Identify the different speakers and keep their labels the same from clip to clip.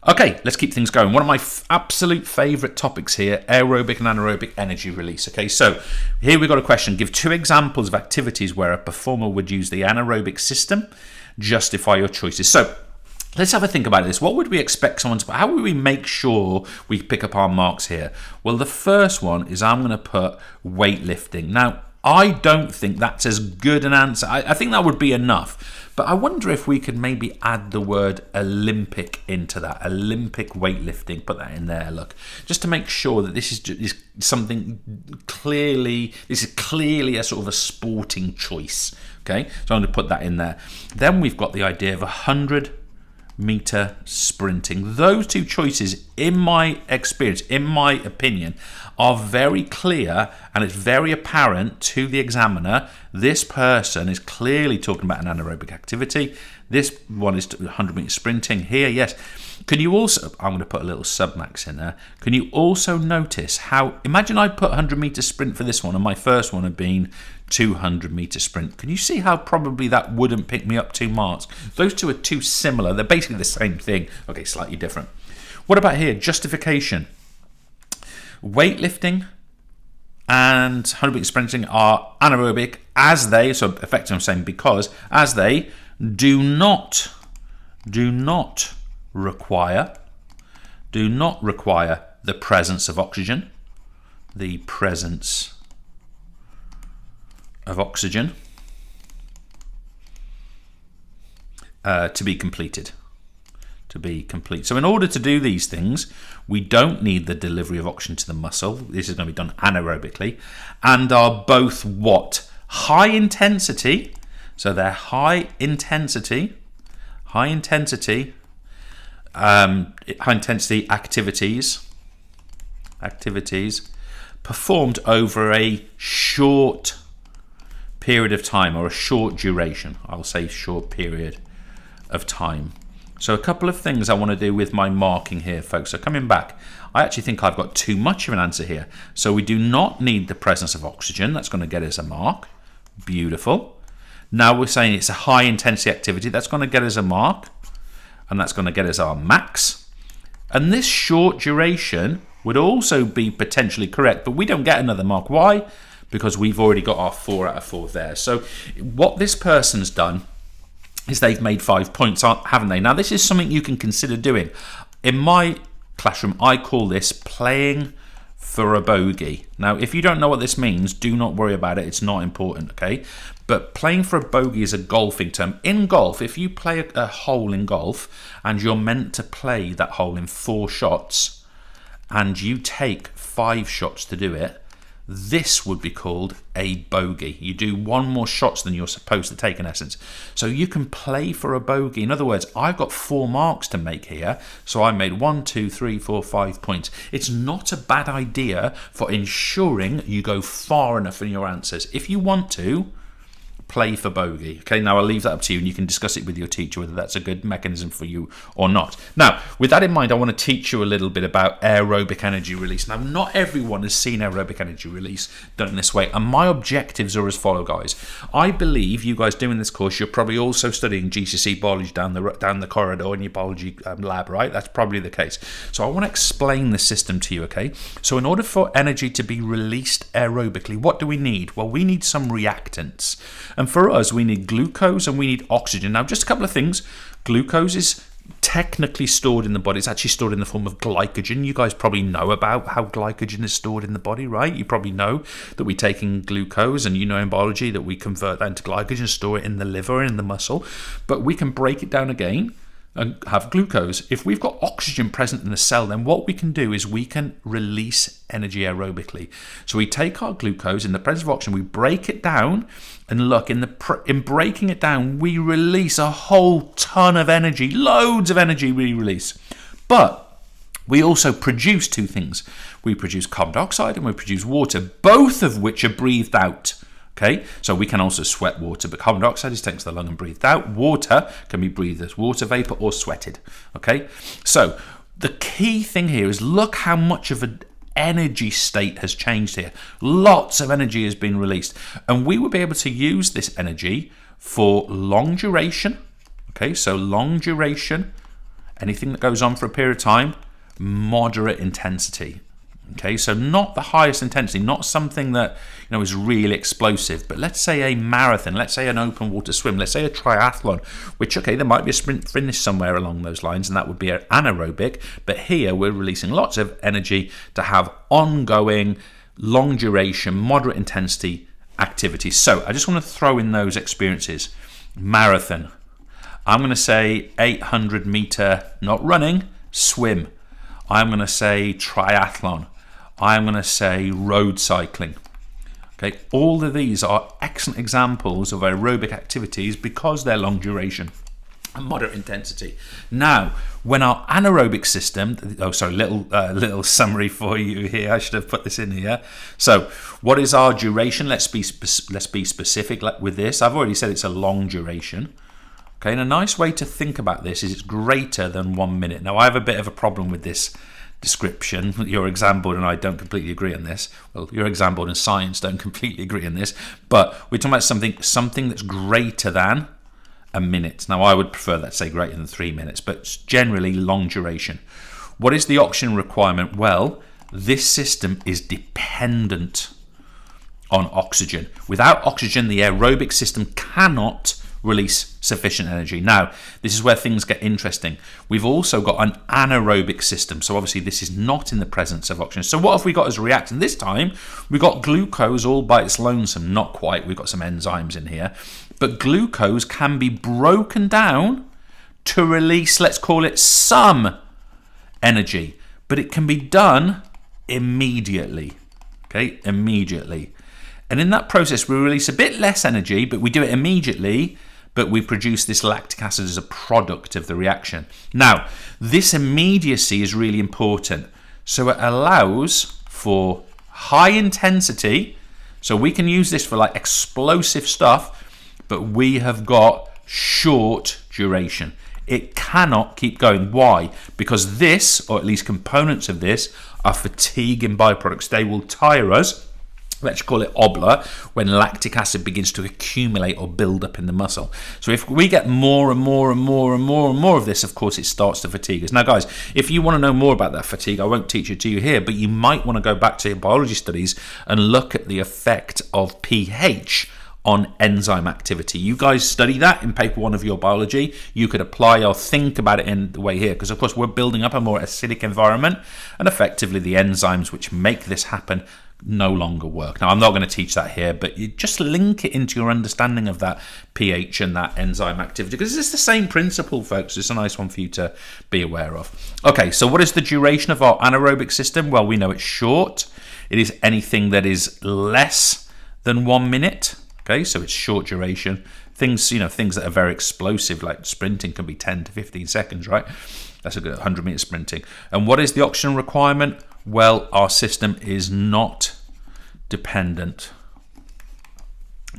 Speaker 1: Okay, let's keep things going. One of my absolute favourite topics here, aerobic and anaerobic energy release. Okay, so here we've got a question. Give 2 examples of activities where a performer would use the anaerobic system. Justify your choices. So let's have a think about this. What would we expect someone to... How would we make sure we pick up our marks here? Well, the first one is I'm going to put weightlifting. Now, I don't think that's as good an answer. I think that would be enough. But I wonder if we could maybe add the word Olympic into that. Olympic weightlifting. Put that in there, look. Just to make sure that this is something clearly... This is clearly a sort of a sporting choice. Okay? So I'm going to put that in there. Then we've got the idea of 100-meter sprinting. Those 2 choices, in my experience, in my opinion, are very clear, and it's very apparent to the examiner. This person is clearly talking about an anaerobic activity. This one is 100-meter sprinting here, yes. Can you also, I'm going to put a little submax in there. Can you also notice how, imagine I put 100-meter sprint for this one, and my first one had been 200-meter sprint. Can you see how probably that wouldn't pick me up 2 marks? Those 2 are too similar. They're basically the same thing. Okay, slightly different. What about here? Justification. Weightlifting and 100-meter sprinting are anaerobic as they, so effectively I'm saying because, as they do not require the presence of oxygen. The presence of oxygen to be completed. So in order to do these things, we don't need the delivery of oxygen to the muscle. This is going to be done anaerobically, and are both what? High intensity. So they're high intensity activities performed over a short period of time, or a short duration. I'll say short period of time. So a couple of things I want to do with my marking here, folks. So coming back, I actually think I've got too much of an answer here. So we do not need the presence of oxygen. That's going to get us a mark. Beautiful. Now we're saying it's a high intensity activity. That's going to get us a mark. And that's going to get us our max. And this short duration would also be potentially correct, but we don't get another mark. Why? Because we've already got our 4 out of 4 there. So what this person's done is they've made 5 points, haven't they? Now, this is something you can consider doing. In my classroom, I call this playing for a bogey. Now, if you don't know what this means, do not worry about it. It's not important, okay? But playing for a bogey is a golfing term. In golf, if you play a hole in golf and you're meant to play that hole in 4 shots and you take 5 shots to do it, this would be called a bogey. You do 1 more shots than you're supposed to take, in essence. So you can play for a bogey. In other words, I've got 4 marks to make here. So I made 1, 2, 3, 4, 5 points. It's not a bad idea for ensuring you go far enough in your answers. If you want to, play for bogey. Okay, now I'll leave that up to you, and you can discuss it with your teacher whether that's a good mechanism for you or not. Now, with that in mind, I want to teach you a little bit about aerobic energy release. Now, not everyone has seen aerobic energy release done in this way, and my objectives are as follow, guys. I believe you guys doing this course, you're probably also studying GCSE biology down the corridor in your biology lab, right? That's probably the case. So I want to explain the system to you, okay? So in order for energy to be released aerobically, what do we need? Well, we need some reactants. And for us, we need glucose and we need oxygen. Now, just a couple of things. Glucose is technically stored in the body. It's actually stored in the form of glycogen. You guys probably know about how glycogen is stored in the body, right? You probably know that we take in glucose, and you know in biology that we convert that into glycogen, store it in the liver and in the muscle. But we can break it down again and have glucose. If we've got oxygen present in the cell, then what we can do is we can release energy aerobically. So we take our glucose in the presence of oxygen, we break it down, and look, in breaking it down, we release a whole ton of energy, loads of energy we release. But we also produce 2 things. We produce carbon dioxide and we produce water, both of which are breathed out. Okay, so we can also sweat water, but carbon dioxide is taken to the lung and breathed out. Water can be breathed as water vapor or sweated. Okay, so the key thing here is look how much of an energy state has changed here. Lots of energy has been released, and we will be able to use this energy for long duration. Okay, so long duration Anything that goes on for a period of time, moderate intensity. Okay, so not the highest intensity, not something that is really explosive, but let's say a marathon, let's say an open water swim, let's say a triathlon, which there might be a sprint finish somewhere along those lines, and that would be an anaerobic, but here we're releasing lots of energy to have ongoing, long duration, moderate intensity activities. So I just want to throw in those experiences. Marathon, I'm going to say 800 meter, not running, swim. I'm going to say triathlon. I'm going to say road cycling. Okay, all of these are excellent examples of aerobic activities because they're long duration and moderate intensity. Now, when our anaerobic system, little summary for you here. I should have put this in here. So, what is our duration? Let's be specific with this. I've already said it's a long duration. Okay, and a nice way to think about this is it's greater than 1 minute. Now, I have a bit of a problem with this description. Your exam board and I don't completely agree on this. Well, your exam board and science don't completely agree on this, but we're talking about something that's greater than a minute. Now, I would prefer that say greater than 3 minutes, but generally long duration. What is the oxygen requirement? Well, this system is dependent on oxygen. Without oxygen, the aerobic system cannot release sufficient energy. Now, this is where things get interesting. We've also got an anaerobic system, so obviously this is not in the presence of oxygen. So what have we got as a reactant? This time, we've got glucose all by its lonesome. Not quite, we've got some enzymes in here. But glucose can be broken down to release, let's call it some energy. But it can be done immediately. Okay, immediately. And in that process, we release a bit less energy, but we do it immediately, but we produce this lactic acid as a product of the reaction. Now, this immediacy is really important. So it allows for high intensity. So we can use this for like explosive stuff, but we have got short duration. It cannot keep going. Why? Because this, or at least components of this, are fatiguing byproducts. They will tire us. Let's call it obla, when lactic acid begins to accumulate or build up in the muscle. So if we get more and more and more and more and more of this, of course, it starts to fatigue us. Now, guys, if you want to know more about that fatigue, I won't teach it to you here, but you might want to go back to your biology studies and look at the effect of pH on enzyme activity. You guys study that in paper 1 of your biology. You could apply or think about it in the way here, because of course we're building up a more acidic environment, and effectively the enzymes which make this happen no longer work. Now, I'm not going to teach that here, but you just link it into your understanding of that pH and that enzyme activity, because it's the same principle, folks. It's a nice one for you to be aware of. Okay, so what is the duration of our anaerobic system? Well, we know it's short. It is anything that is less than 1 minute. Okay, so it's short duration. Things that are very explosive, like sprinting, can be 10 to 15 seconds, right? That's a good 100-meter sprinting. And what is the oxygen requirement? Well, our system is not dependent.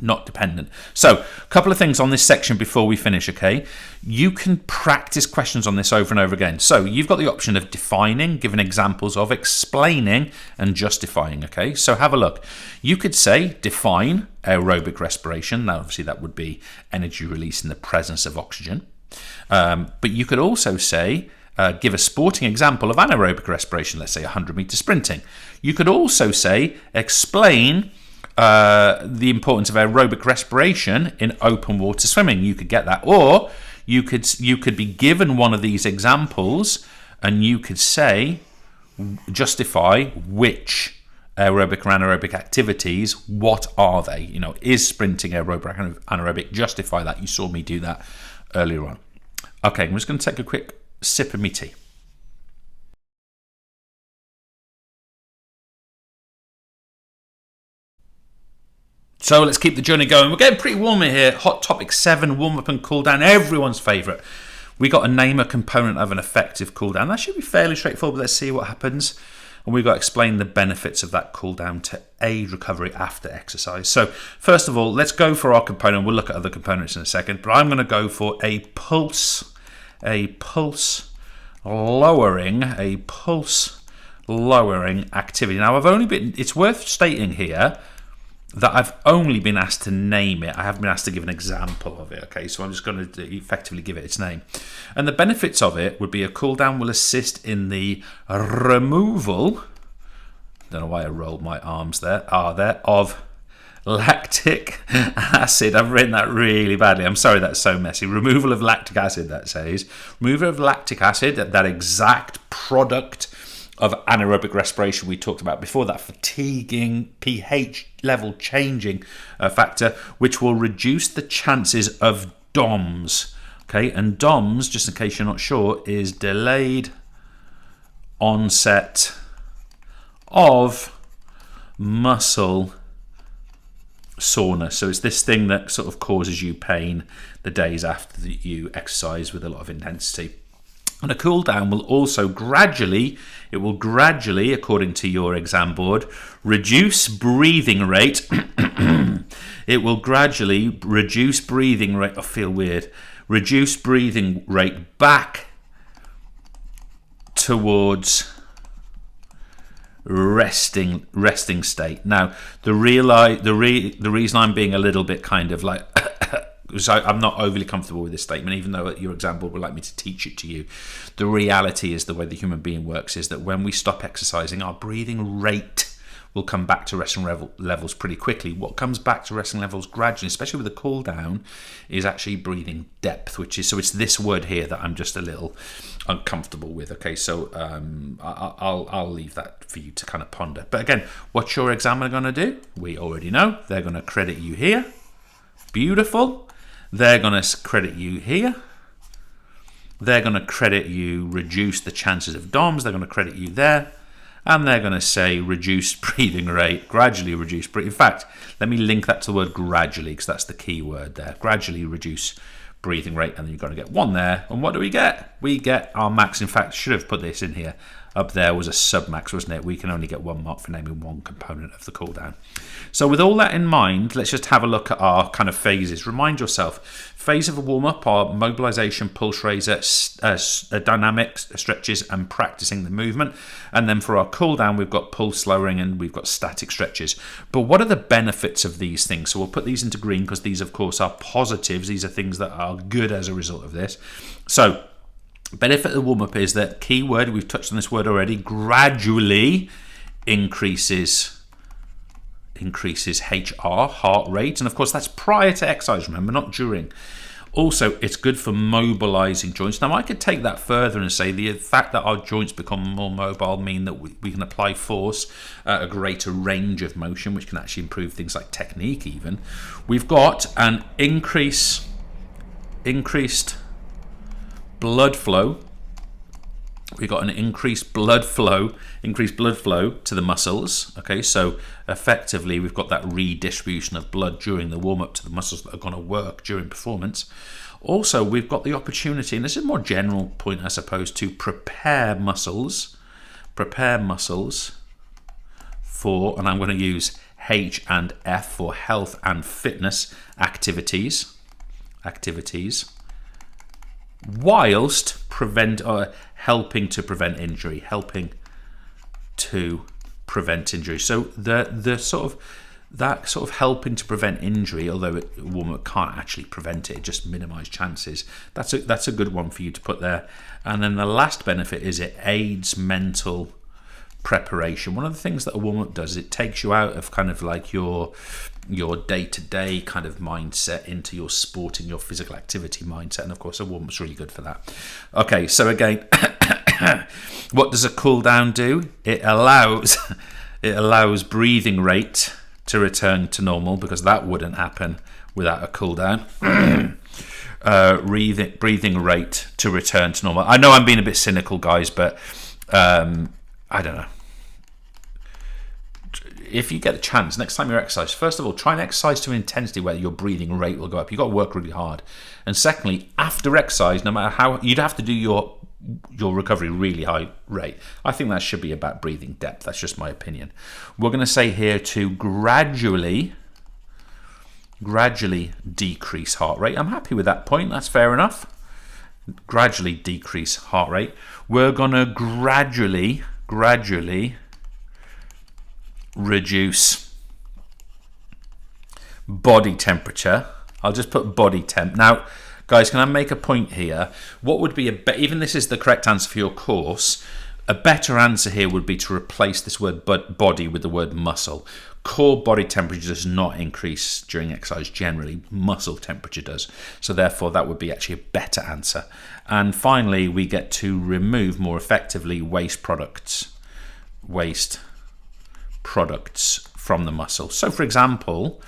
Speaker 1: Not dependent. So, a couple of things on this section before we finish, okay? You can practice questions on this over and over again. So, you've got the option of defining, giving examples of, explaining, and justifying, okay? So, have a look. You could say, define aerobic respiration. Now, obviously, that would be energy release in the presence of oxygen. But you could also say, give a sporting example of anaerobic respiration, let's say 100-meter sprinting. You could also say, explain the importance of aerobic respiration in open water swimming. You could get that. Or you could be given one of these examples and you could say, justify which aerobic or anaerobic activities, what are they? Is sprinting aerobic, anaerobic? Justify that. You saw me do that earlier on. Okay, I'm just going to take a quick sip of me tea. So let's keep the journey going. We're getting pretty warm in here. Hot topic 7, warm up and cool down. Everyone's favourite. We got to name a component of an effective cool down. That should be fairly straightforward, but let's see what happens. And we've got to explain the benefits of that cool down to aid recovery after exercise. So first of all, let's go for our component. We'll look at other components in a second, but I'm going to go for a pulse lowering activity. Now, it's worth stating here that I've only been asked to name it. I haven't been asked to give an example of it. Okay, so I'm just going to effectively give it its name. And the benefits of it would be a cool down will assist in the removal, don't know why I rolled my arms there, of lactic acid. I've written that really badly. I'm sorry, that's so messy. Removal of lactic acid, that says. Removal of lactic acid, that exact product of anaerobic respiration we talked about before, that fatiguing, pH level changing factor, which will reduce the chances of DOMS. Okay, and DOMS, just in case you're not sure, is delayed onset of muscle soreness. So it's this thing that sort of causes you pain the days after you exercise with a lot of intensity. And a cool down will also gradually, according to your exam board, reduce breathing rate. It will gradually reduce breathing rate. I feel weird. Reduce breathing rate back towards resting state. Now, the reason I'm being a little bit kind of like so I'm not overly comfortable with this statement, even though your exam board would like me to teach it to you. The reality is, the way the human being works is that when we stop exercising, our breathing rate will come back to resting levels pretty quickly. What comes back to resting levels gradually, especially with a cool down, is actually breathing depth, it's this word here that I'm just a little uncomfortable with. Okay, so I'll leave that for you to kind of ponder. But again, what's your examiner going to do? We already know. They're going to credit you here. Beautiful. They're going to credit you here. They're going to credit you reduce the chances of DOMS. They're going to credit you there. And they're going to say reduce breathing rate, gradually reduce breathing. In fact, let me link that to the word gradually, because that's the key word there. Gradually reduce breathing rate, and then you've got to get one there. And what do we get? We get our max. In fact, should have put this in here. Up there was a sub-max, wasn't it? We can only get 1 mark for naming one component of the cool down. So with all that in mind, let's just have a look at our kind of phases. Remind yourself, phase of a warm-up are mobilization, pulse raiser, dynamic stretches, and practicing the movement. And then for our cool down, we've got pulse lowering and we've got static stretches. But what are the benefits of these things? So we'll put these into green because these, of course, are positives. These are things that are good as a result of this. So benefit of the warm-up is that keyword, we've touched on this word already, gradually increases HR, heart rate. And of course, that's prior to exercise, remember, not during. Also, it's good for mobilizing joints. Now, I could take that further and say the fact that our joints become more mobile mean that we can apply force at a greater range of motion, which can actually improve things like technique even. We've got an increased blood flow. We've got an increased blood flow to the muscles. Okay, so effectively we've got that redistribution of blood during the warm-up to the muscles that are going to work during performance. Also, we've got the opportunity, and this is a more general point, I suppose, to prepare muscles for, and I'm going to use H and F for health and fitness activities, whilst helping to prevent injury. So the sort of helping to prevent injury, although a warm-up can't actually prevent it, just minimise chances. That's a good one for you to put there. And then the last benefit is it aids mental preparation. One of the things that a warm-up does is it takes you out of kind of like your day-to-day kind of mindset into your sporting, your physical activity mindset, and of course a warm-up's really good for that. Okay, so again, what does a cool down do? It allows breathing rate to return to normal, because that wouldn't happen without a cool down. Breathing rate to return to normal. I know I'm being a bit cynical, guys, but I don't know. If you get a chance, next time you exercise, first of all, try and exercise to an intensity where your breathing rate will go up. You've got to work really hard. And secondly, after exercise, no matter how, you'd have to do your recovery really high rate. I think that should be about breathing depth. That's just my opinion. We're going to say here to gradually decrease heart rate. I'm happy with that point. That's fair enough. Gradually decrease heart rate. We're going to gradually reduce body temperature. I'll just put body temp. Now, guys, can I make a point here? What would be even this is the correct answer for your course, a better answer here would be to replace this word body with the word muscle. Core body temperature does not increase during exercise generally. Muscle temperature does. So therefore, that would be actually a better answer. And finally, we get to remove more effectively waste products from the muscle. So for example,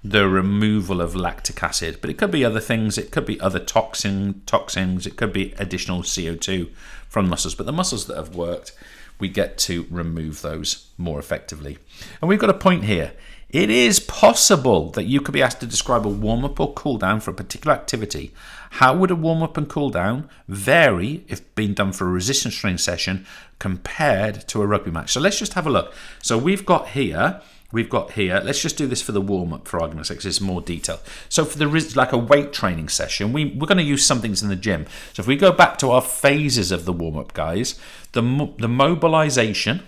Speaker 1: the removal of lactic acid, but it could be other things. It could be other toxins. It could be additional CO2 from muscles. But the muscles that have worked, we get to remove those more effectively. And we've got a point here. It is possible that you could be asked to describe a warm-up or cool-down for a particular activity. How would a warm-up and cool-down vary if being done for a resistance training session compared to a rugby match? So let's just have a look. So we've got here, let's just do this for the warm-up for argument's sake, it's more detail. So for like a weight training session, we're going to use some things in the gym. So if we go back to our phases of the warm-up, guys, the mobilization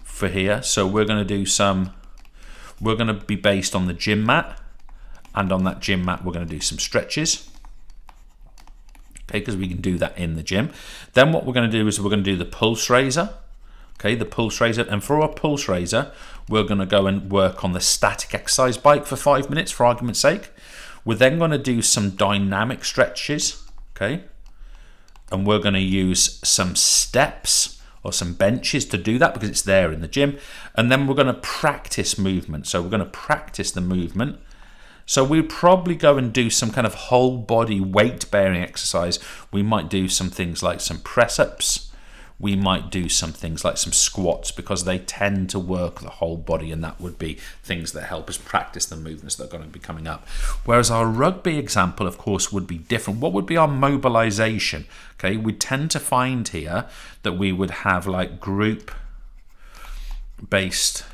Speaker 1: for here, so we're going to be based on the gym mat, and on that gym mat we're going to do some stretches, okay, because we can do that in the gym. Then what we're going to do is we're going to do the pulse raiser, okay, the pulse raiser, and for our pulse raiser we're going to go and work on the static exercise bike for 5 minutes for argument's sake. We're then going to do some dynamic stretches, okay, and we're going to use some steps or some benches to do that because it's there in the gym. And then we're going to practice movement. So we're going to practice the movement. So we'd probably go and do some kind of whole body weight bearing exercise. We might do some things like some press ups. We might do some things like some squats because they tend to work the whole body, and that would be things that help us practice the movements that are going to be coming up. Whereas our rugby example, of course, would be different. What would be our mobilization? Okay, we tend to find here that we would have like group based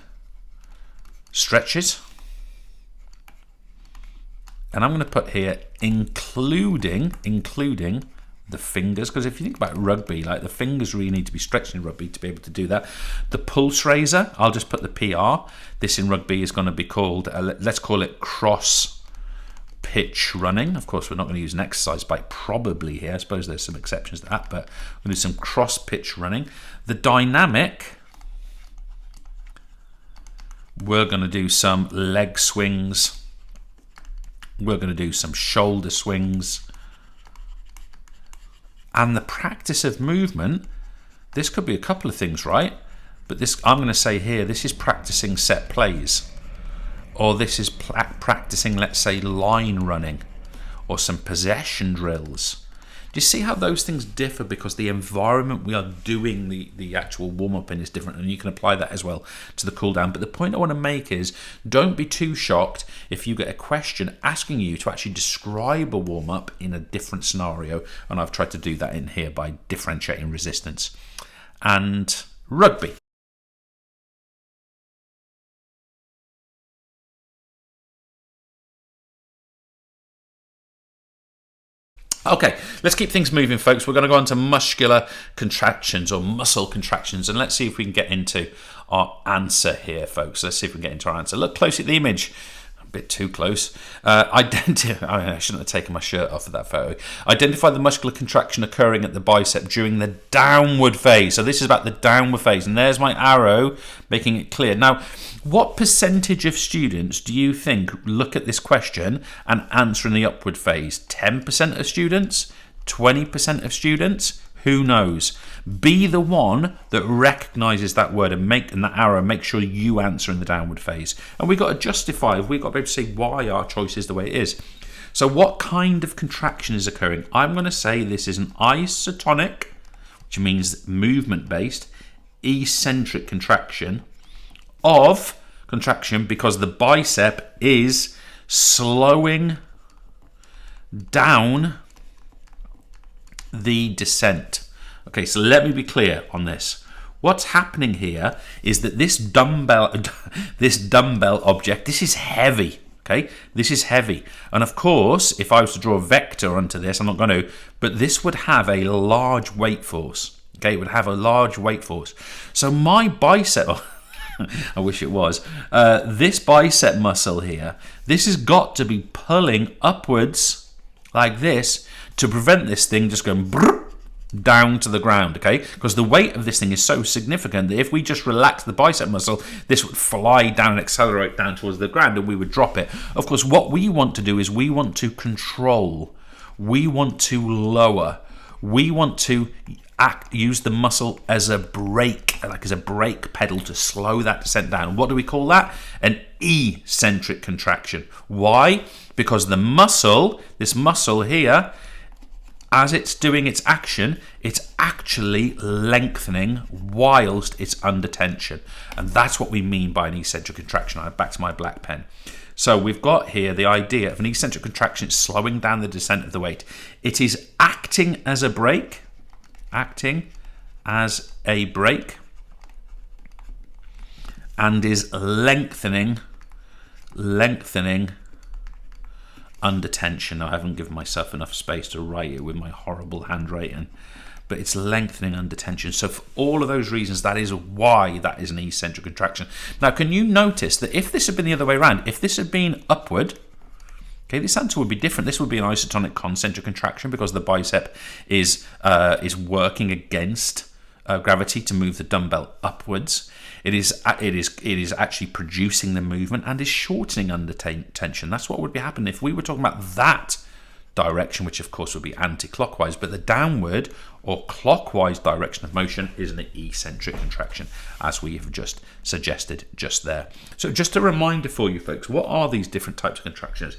Speaker 1: stretches. And I'm going to put here including the fingers, because if you think about rugby, like the fingers really need to be stretched in rugby to be able to do that. The pulse raiser, I'll just put the PR. This in rugby is going to be called, let's call it cross pitch running. Of course, we're not going to use an exercise bike probably here. I suppose there's some exceptions to that, but we're going to do some cross pitch running. The dynamic, we're going to do some leg swings. We're going to do some shoulder swings. And the practice of movement, this could be a couple of things, right? But this, I'm going to say here, this is practicing set plays. Or this is practicing, let's say, line running. Or some possession drills. Do you see how those things differ because the environment we are doing the actual warm-up in is different, and you can apply that as well to the cool-down. But the point I want to make is don't be too shocked if you get a question asking you to actually describe a warm-up in a different scenario, and I've tried to do that in here by differentiating resistance. And rugby. Okay, let's keep things moving, folks. We're going to go on to muscular contractions or muscle contractions, and let's see if we can get into our answer here, folks. Let's see if we can get into our answer. Look closely at the image. A bit too close. I shouldn't have taken my shirt off of that photo. Identify the muscular contraction occurring at the bicep during the downward phase. So this is about the downward phase, and there's my arrow making it clear. Now, what percentage of students do you think look at this question and answer in the upward phase? 10% of students? 20% of students? Who knows? Be the one that recognizes that word and that arrow, make sure you answer in the downward phase. And we've got to justify, we've got to be able to say why our choice is the way it is. So what kind of contraction is occurring? I'm going to say this is an isotonic, which means movement-based, eccentric contraction because the bicep is slowing down the descent. Okay, so let me be clear on this. What's happening here is that this dumbbell object, this is heavy. Okay, this is heavy. And of course, if I was to draw a vector onto this, I'm not going to, but this would have a large weight force. Okay, it would have a large weight force. So my bicep, I wish it was. This bicep muscle here, this has got to be pulling upwards like this to prevent this thing just going down to the ground, okay? Because the weight of this thing is so significant that if we just relax the bicep muscle, this would fly down and accelerate down towards the ground and we would drop it. Of course, what we want to do is we want to control, we want to lower, we want to use the muscle as a brake, like as a brake pedal to slow that descent down. What do we call that? An eccentric contraction. Why? Because the muscle, this muscle here, as it's doing its action, it's actually lengthening whilst it's under tension. And that's what we mean by an eccentric contraction. I'm back to my black pen. So we've got here the idea of an eccentric contraction, it's slowing down the descent of the weight. It is acting as a brake, and is lengthening under tension. I haven't given myself enough space to write it with my horrible handwriting, but it's lengthening under tension. So for all of those reasons, that is why that is an eccentric contraction. Now, can you notice that if this had been the other way around, if this had been upward, okay, this answer would be different. This would be an isotonic concentric contraction because the bicep is working against gravity to move the dumbbell upwards. It is actually producing the movement and is shortening under tension. That's what would be happening if we were talking about that direction, which of course would be anti-clockwise, but the downward or clockwise direction of motion is an eccentric contraction, as we have just suggested just there. So just a reminder for you folks, what are these different types of contractions?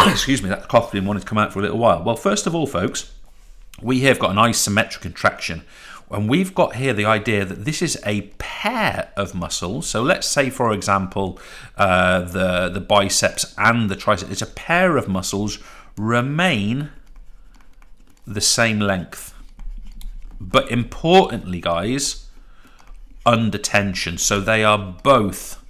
Speaker 1: Excuse me, that cough didn't want to come out for a little while. Well, first of all, folks, we have got an isometric contraction. And we've got here the idea that this is a pair of muscles. So let's say, for example, the biceps and the triceps. It's a pair of muscles remain the same length. But importantly, guys, under tension. So they are both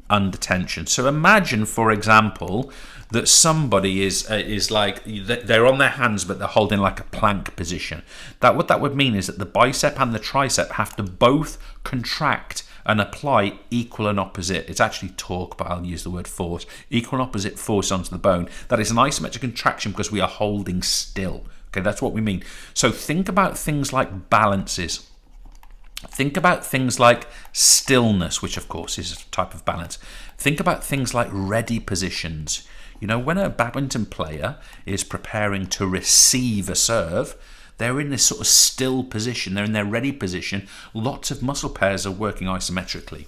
Speaker 1: under tension. So imagine, for example, that somebody is like, they're on their hands but they're holding like a plank position. What that would mean is that the bicep and the tricep have to both contract and apply equal and opposite, it's actually torque, but I'll use the word force, equal and opposite force onto the bone. That is an isometric contraction because we are holding still. Okay, that's what we mean. So think about things like balances. Think about things like stillness, which of course is a type of balance. Think about things like ready positions. You know, when a badminton player is preparing to receive a serve, they're in this sort of still position. They're in their ready position. Lots of muscle pairs are working isometrically.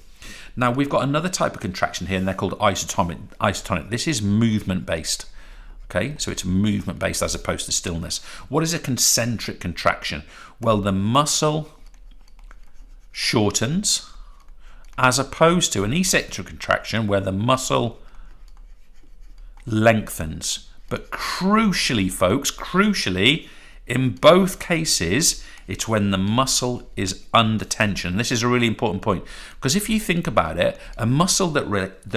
Speaker 1: Now, we've got another type of contraction here, and they're called isotonic. This is movement-based. Okay, so it's movement-based as opposed to stillness. What is a concentric contraction? Well, the muscle shortens as opposed to an eccentric contraction where the muscle lengthens. But crucially, folks, in both cases, it's when the muscle is under tension. This is a really important point because if you think about it, a muscle that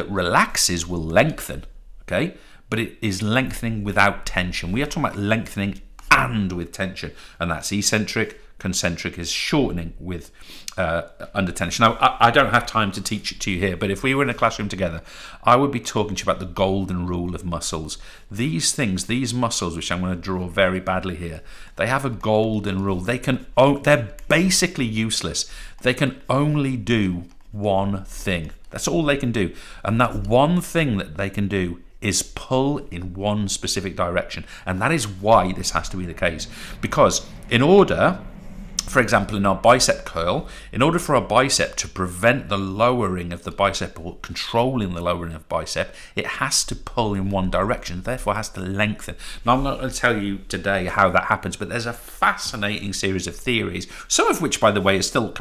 Speaker 1: relaxes will lengthen, okay? But it is lengthening without tension. We are talking about lengthening and with tension, and that's eccentric. Concentric is shortening with under tension. Now, I don't have time to teach it to you here, but if we were in a classroom together, I would be talking to you about the golden rule of muscles. These things, these muscles, which I'm going to draw very badly here, they have a golden rule. They're basically useless. They can only do one thing. That's all they can do. And that one thing that they can do is pull in one specific direction. And that is why this has to be the case. Because in order, for example, in our bicep curl, in order for our bicep to prevent the lowering of the bicep or controlling the lowering of bicep, it has to pull in one direction, therefore has to lengthen. Now, I'm not going to tell you today how that happens, but there's a fascinating series of theories, some of which, by the way, is still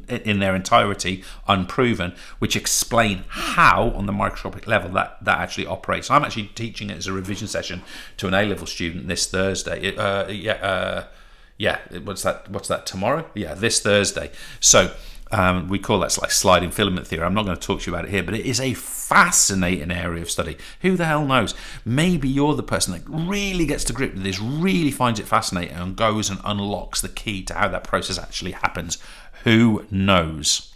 Speaker 1: in their entirety unproven, which explain how, on the microscopic level, that actually operates. I'm actually teaching it as a revision session to an A-level student this Thursday. What's that, tomorrow? Yeah, this Thursday. So we call that like sliding filament theory. I'm not going to talk to you about it here, but it is a fascinating area of study. Who the hell knows? Maybe you're the person that really gets to grip with this, really finds it fascinating and goes and unlocks the key to how that process actually happens. Who knows?